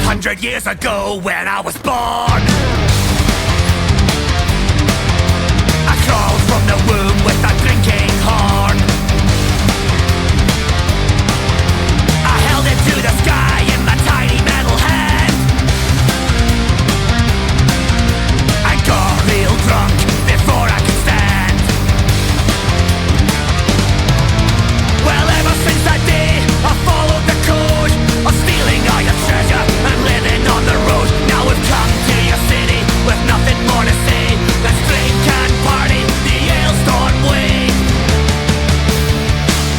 100 years ago when I was born, I crawled from the womb with a drinking horn. I held it to the sky in my tiny metal hand. I got real drunk before I could stand. Well, ever since that day I followed the code of stealing all your treasure and living on the road. Now we've come to your city with nothing more to say. Let's drink and party the Alestorm way.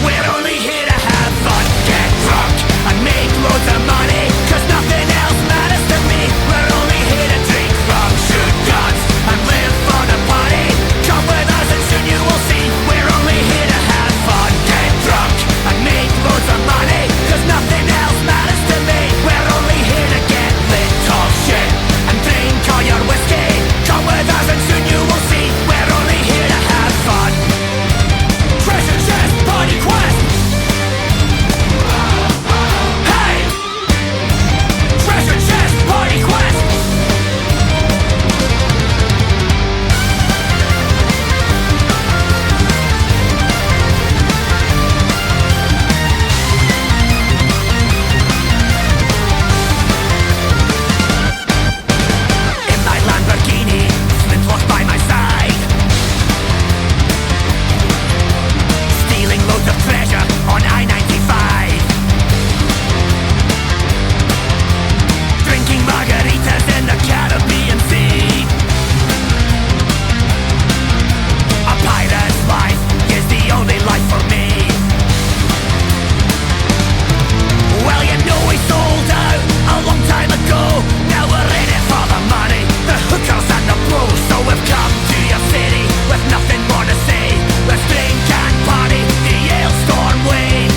We're only here to have fun, get drunk and make loads of money, 'cause nothing else matters to me. We're only here to drink rum, shoot guns and live for the party. Come with us and soon you will see. We're only here to have fun, get drunk and make loads of money, 'cause nothing else matters to me. We're only here to get lit, talk shit and drink all your whiskey. Come with us and soon you will see. We're only here to have fun. Treasure chest, party quest. Hey! Treasure chest, party quest. In my Lamborghini, flintlock by my side, stealing loads of treasure on I-95, drinking margaritas in the Caribbean Sea. A pirate's life is the only life for me. Well, you know we sold out a long time ago. Now we're in it for the money, the hookers and the blows. So we've come to your city with nothing more to say. Let's drink and party the Alestorm way.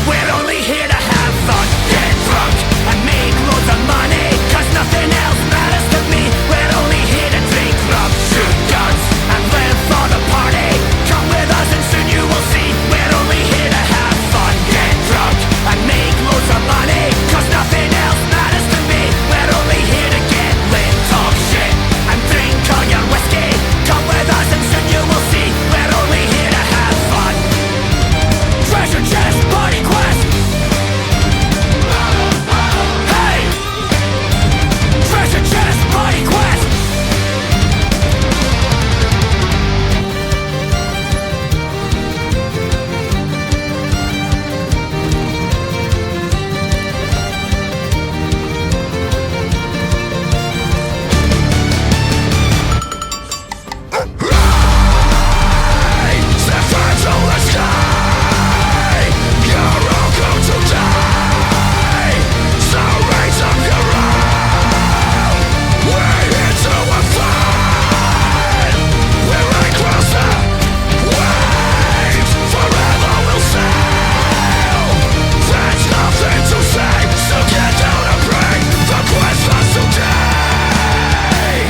We're only here to have fun, get drunk and make loads of money, 'cause nothing else matters to me. We're only here to drink rum, shoot guns and live for the party. Come with us and soon you will see. We're only here to have fun, get drunk and make loads of money, 'cause nothing else matters to me. We're only here to get lit, talk shit and drink all your whiskey. Come with us and soon you will see. We're only here to have fun. Treasure chest, party quest. Hey! Treasure chest, party quest.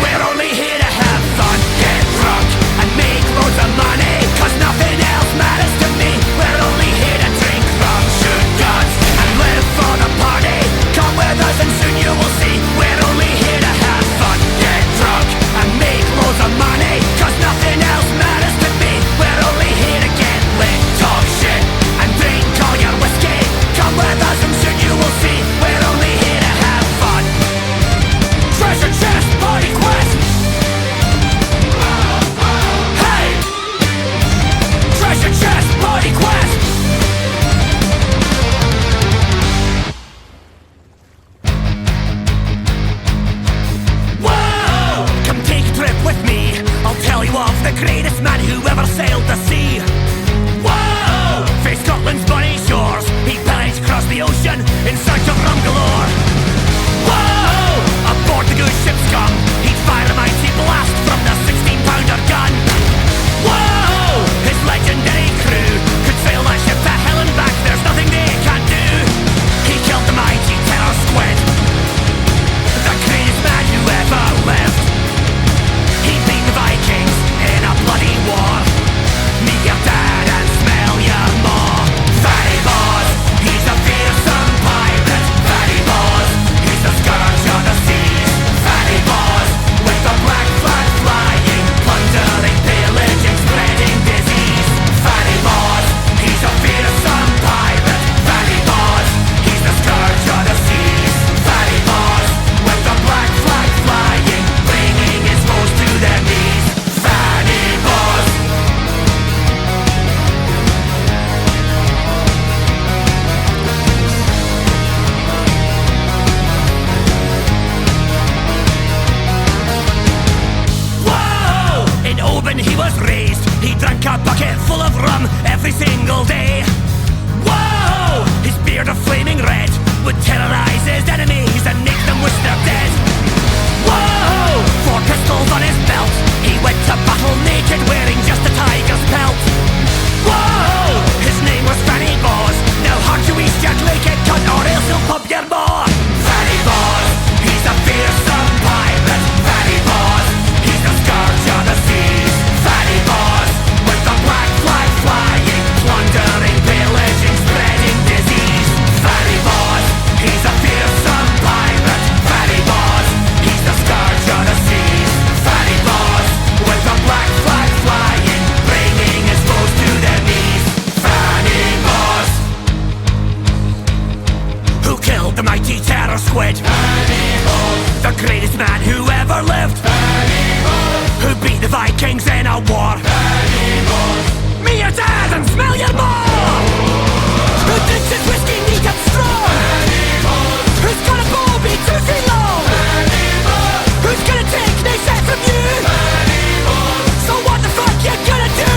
We're only here to have fun, get drunk and make loads of money, 'cause nothing else matters to me. We're only here to drink rum, shoot guns and live for the party. Come with us and soon you will see. We're only here to have fun, get drunk and make loads of money, 'cause nothing else matters to me. We're only here to get lit, talk shit and drink all your whiskey. Come with us and soon you will see. We're only here to have fun. Treasure chest, party quest. Hey! Treasure chest, party quest. Whoa! Come take a trip with me. I'll tell you of the greatest man who ever sailed the sea. Whoa! Faced Scotland's bonny shores, he pillaged across the ocean in search of rum galore. Whoa! Aboard the good ship Scum, he'd fire a mighty blast from the 16-pounder gun. Whoa! His legendary crew could sail that ship to hell and back. There's nothing they can't do. He killed the mighty terror squid, the greatest man who ever lived. He beat the Vikings in a bloody war. Meet your dad and smell your maw. Fatty Boss, he's a fearsome pirate. He drank a bucket full of rum every single day. Whoa! His beard of flaming red would terrorize his enemies and make them wish they're dead. Whoa! 4 pistols on his belt. He went to battle naked, wearing just a tiger's pelt. Whoa! His name was Fanny Boss. Now hard to east Jack Lake it cunt, or else he'll pump your maw. Fanny Boss, he's a fearsome pirate. Fanny Boss, he's the scourge of the seas. Fanny Boss, with the black flag flying, plundering, pillaging, spreading disease. Fanny Boss, he's a fearsome pirate. Fanny Boss, he's the scourge of the seas. Fanny Boss, with the black flag flying, bringing his foes to their knees. Fanny Boss, who killed the mighty terror squid. Fanny Boss, the greatest man who ever lived. Fanny Boss, who beat the Vikings in a war. Fanny Boss, me your dad and smell your maw. Who drinks his whiskey neat and strong. Fanny Boss, who's got a bow be 2 feet long. Fanny Boss, who's gonna take they set from you. Fanny Boss, so what the fuck you gonna do?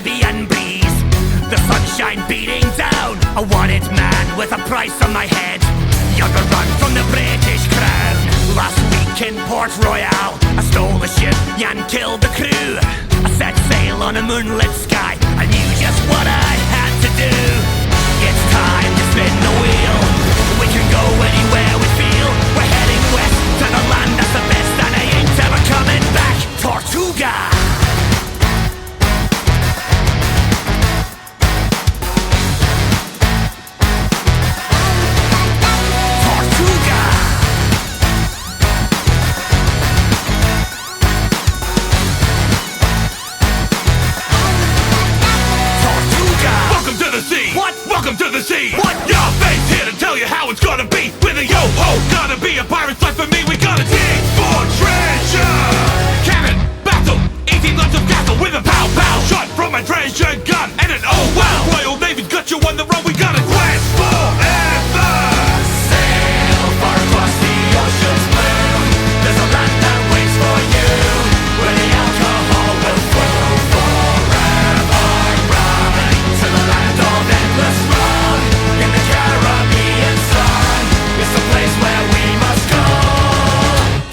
Caribbean breeze. The sunshine beating down, a wanted man with a price on my head. Younger run from the British crown. Last week in Port Royal, I stole a ship and killed the crew. I set sail on a moonlit sky, I knew just what I had to do. It's time to spin the wheel. We can go anywhere we feel. We're heading west to the land that's the best, and I ain't ever coming back. Tortuga! Welcome to the sea. What? Your face here to tell you how it's gonna be. With a yo-ho, gonna be a pirate's life for me. We gotta dig for treasure. Cannon, battle, 18 lots of castle with a pow-pow shot from a treasure gun and an oh wow. Royal Navy's got you on the road. We gotta quest forever. Sail far across the ocean's blue. There's a land that waits for you, where the alcohol will flow forever. Running to the land of endless rum. In the Caribbean sun, it's the place where we must go.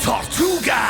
Tortuga!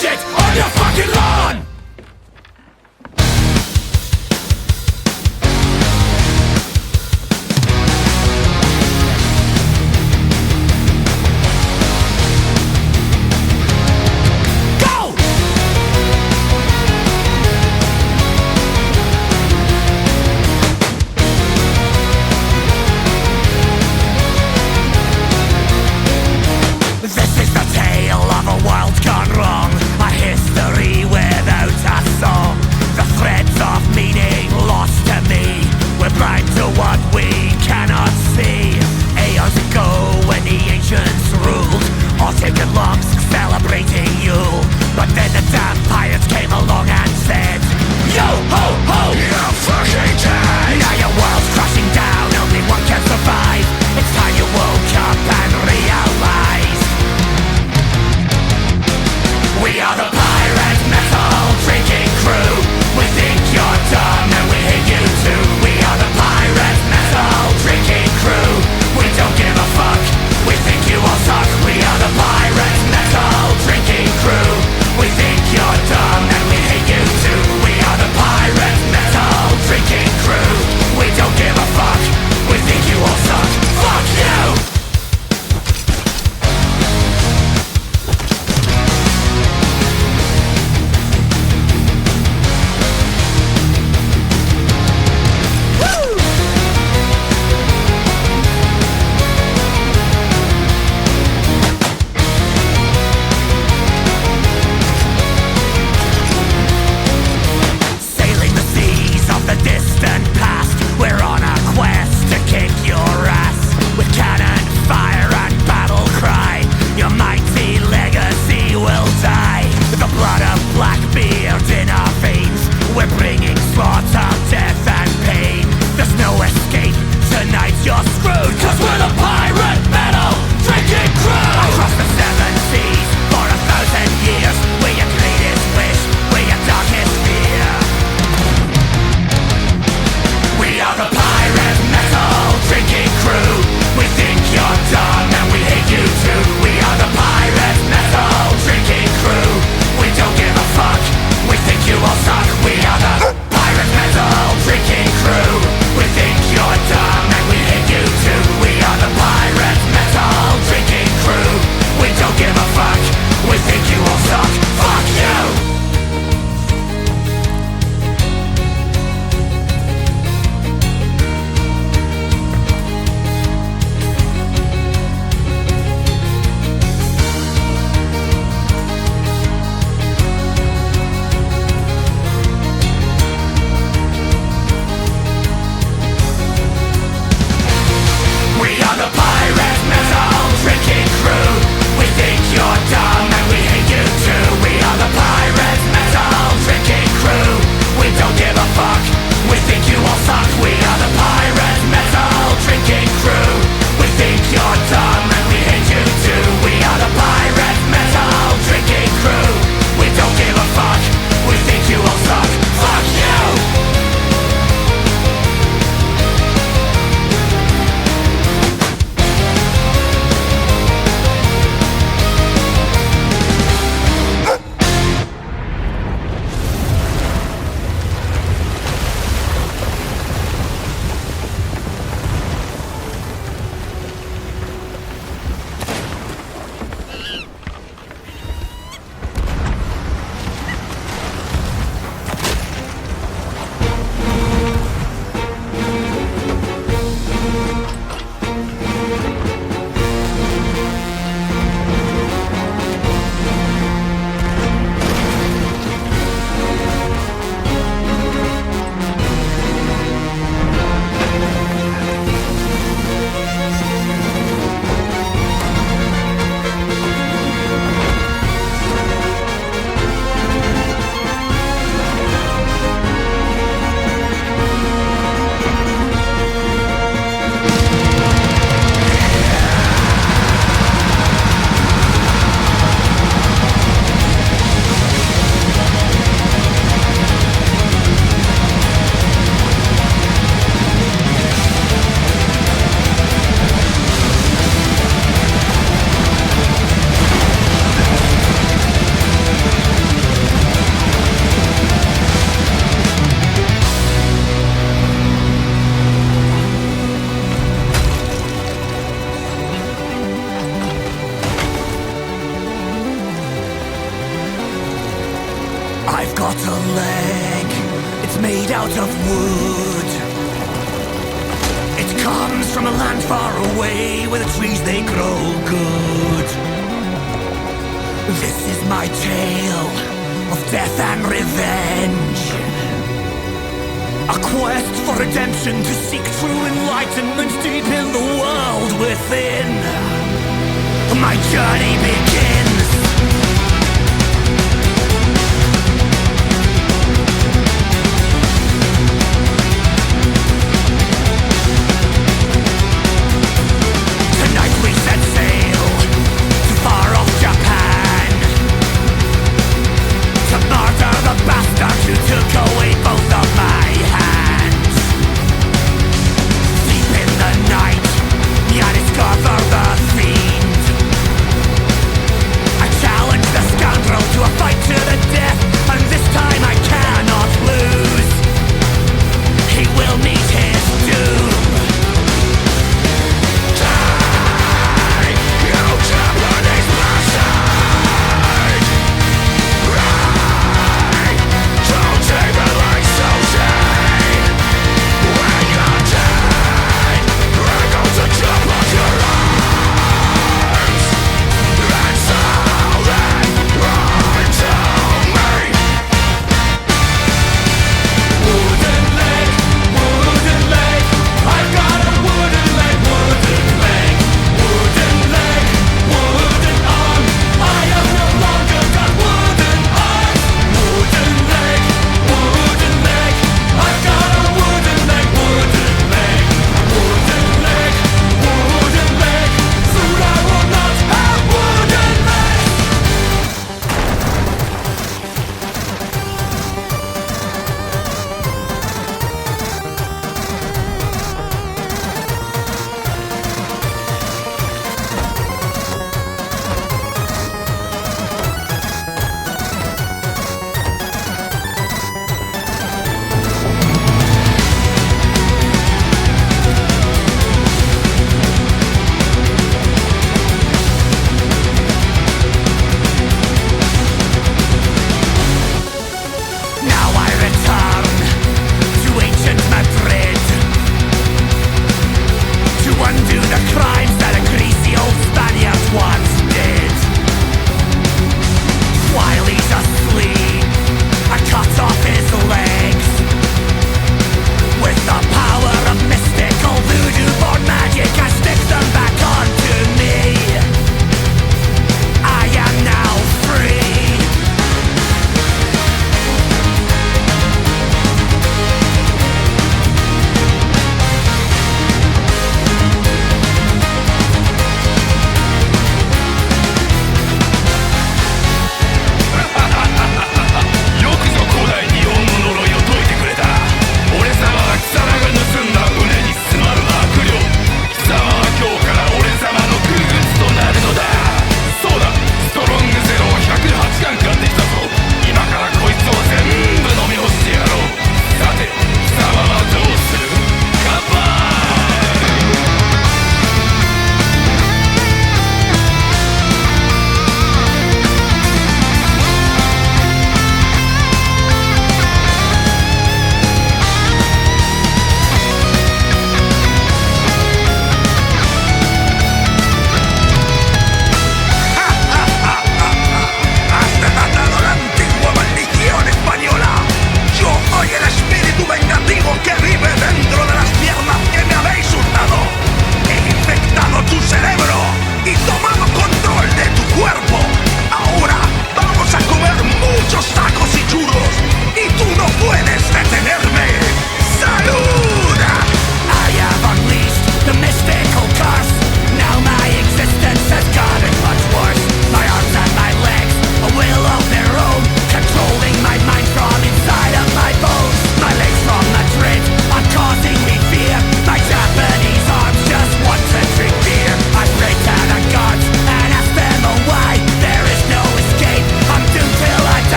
shit on your fucking lawn! This is the tale of a world gone wrong. A hit I've got a leg, it's made out of wood. It comes from a land far away where the trees they grow good. This is my tale of death and revenge, a quest for redemption to seek true enlightenment deep in the world within. My journey begins. Tonight we set sail to far off Japan, to murder the bastard who took away both of my hands. Deep in the night, I discover the fiend.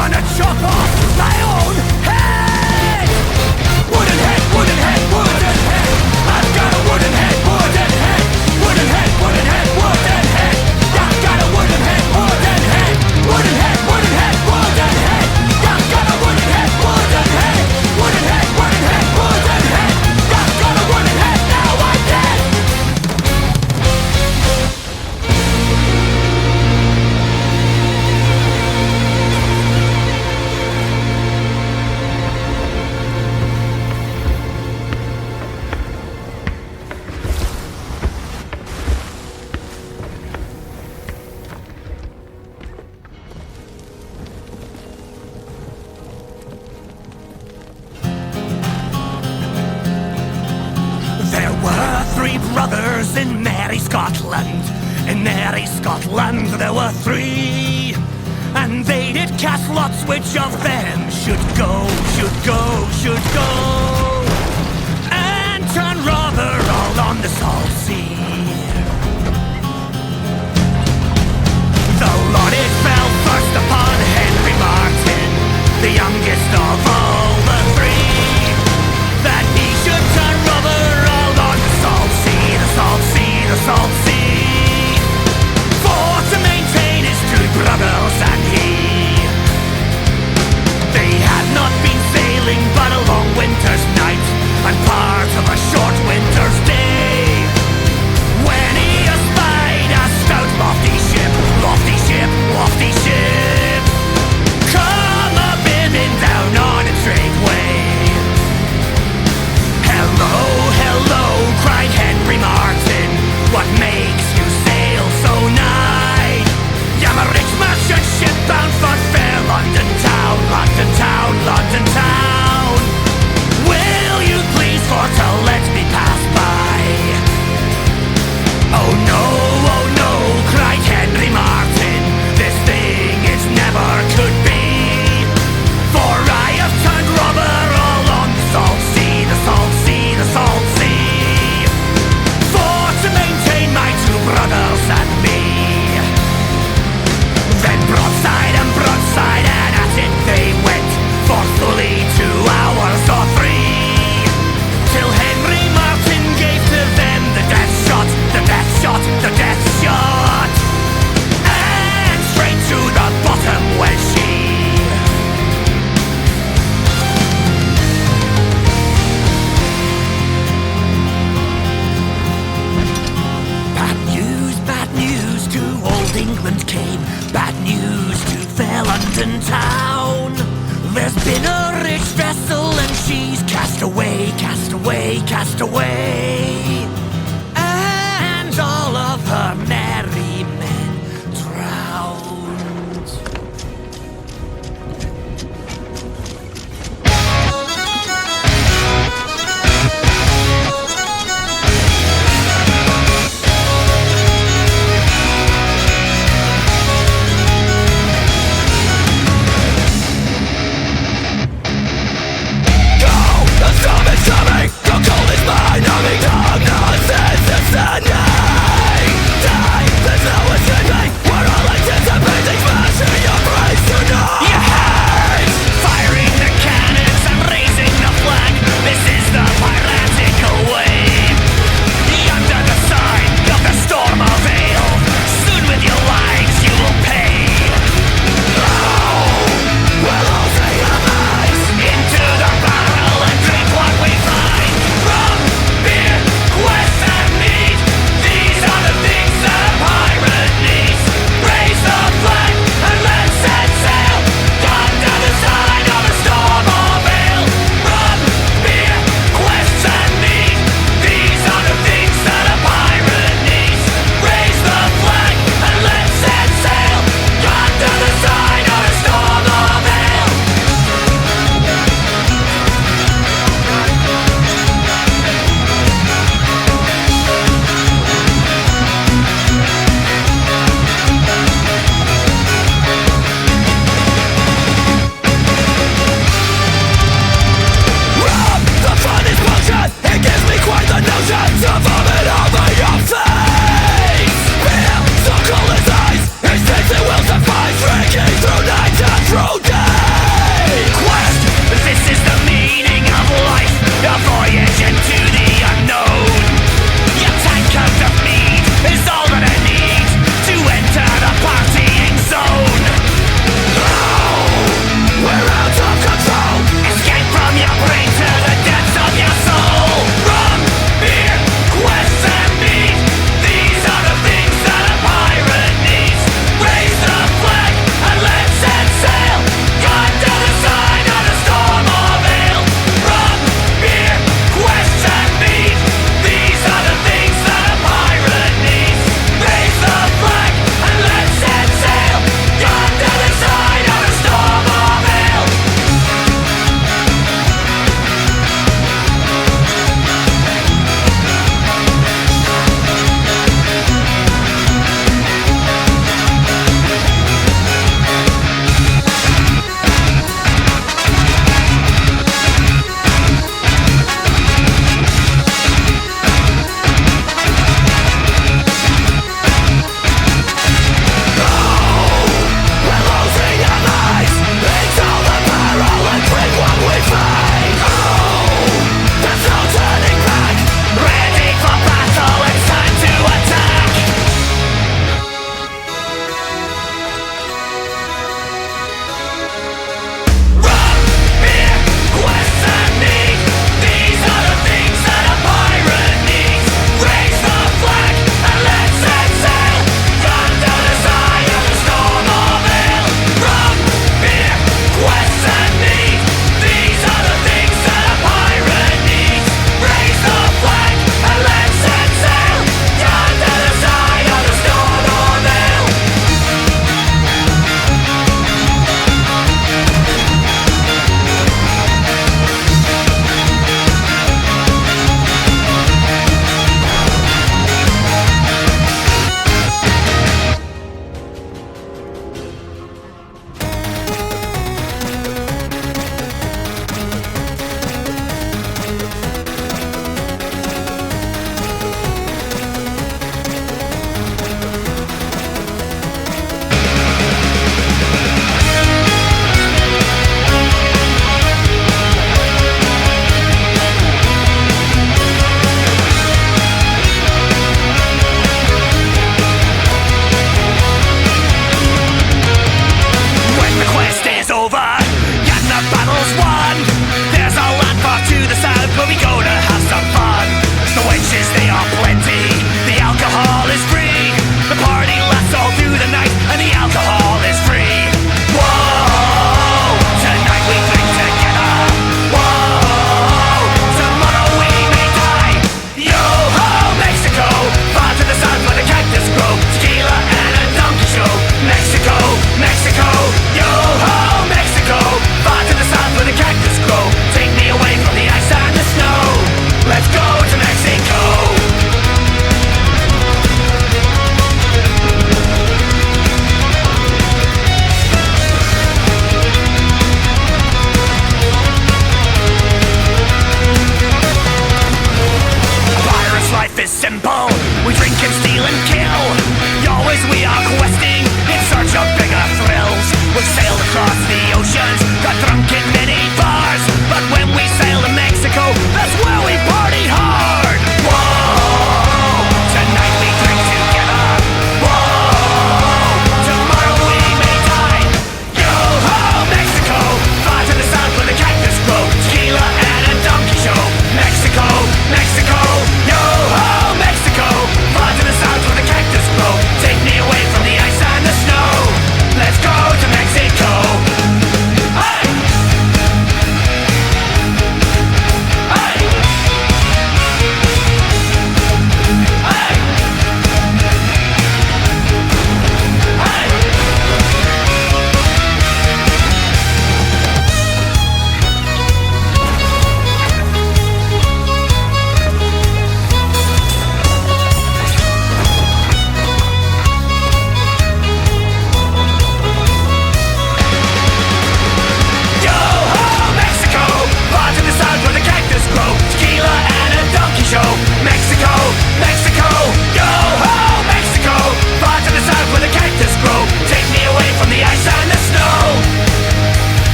gonna chop off my own head. Wooden head, wooden head, wooden head. I've got a wooden head, wooden head. Wooden head, wooden head, wooden head. I've got a wooden head, wooden head. Wooden head, wooden head, wooden head. I've got a wooden head, wooden head. Wooden head, wooden head, wooden head. I've got a wooden head, now I'm dead. There were three brothers in merry Scotland. In merry Scotland there were three. And they did cast lots which of them should go, should go, should go. And turn rather all on the salt sea. The lot it fell first upon Henry Martin, the youngest of all the three, that he should turn rubber all on the salt sea, the salt sea, the salt sea, for to maintain his two brothers and he. They had not been sailing but a long winter's night and part of a short winter's day, when he espied a stout lofty ship, lofty ship, lofty ship, come a-bidding down on a trade way. Hello, hello, cried Henry Martin, what makes you sail so nigh? I'm a rich merchant ship bound for fair London town, London town, London town. Will you please for to let me pass by? Oh no, cried Henry Martin, this thing it never could be, for I have turned robber all on the salt sea, the salt sea, the salt sea, for to maintain my two brothers and me. Then broadside and broadside and at it they went, for fully 2 hours or 3, till Henry Martin gave to them the death shot, the death shot, the death shot, and straight to the bottom went she. Bad news to old England came, bad news to fair London town. There's been a rich vessel and she's cast away, cast away, cast away, and all of her merry men drowned. Coming, the cold is mine,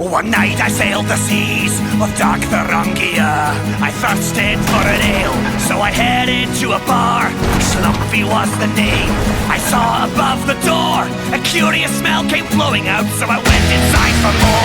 One night I sailed the seas of dark Thuringia. I thirsted for an ale, so I headed to a bar. Slumpy was the name. I saw above the door a curious smell came flowing out, so I went inside for more.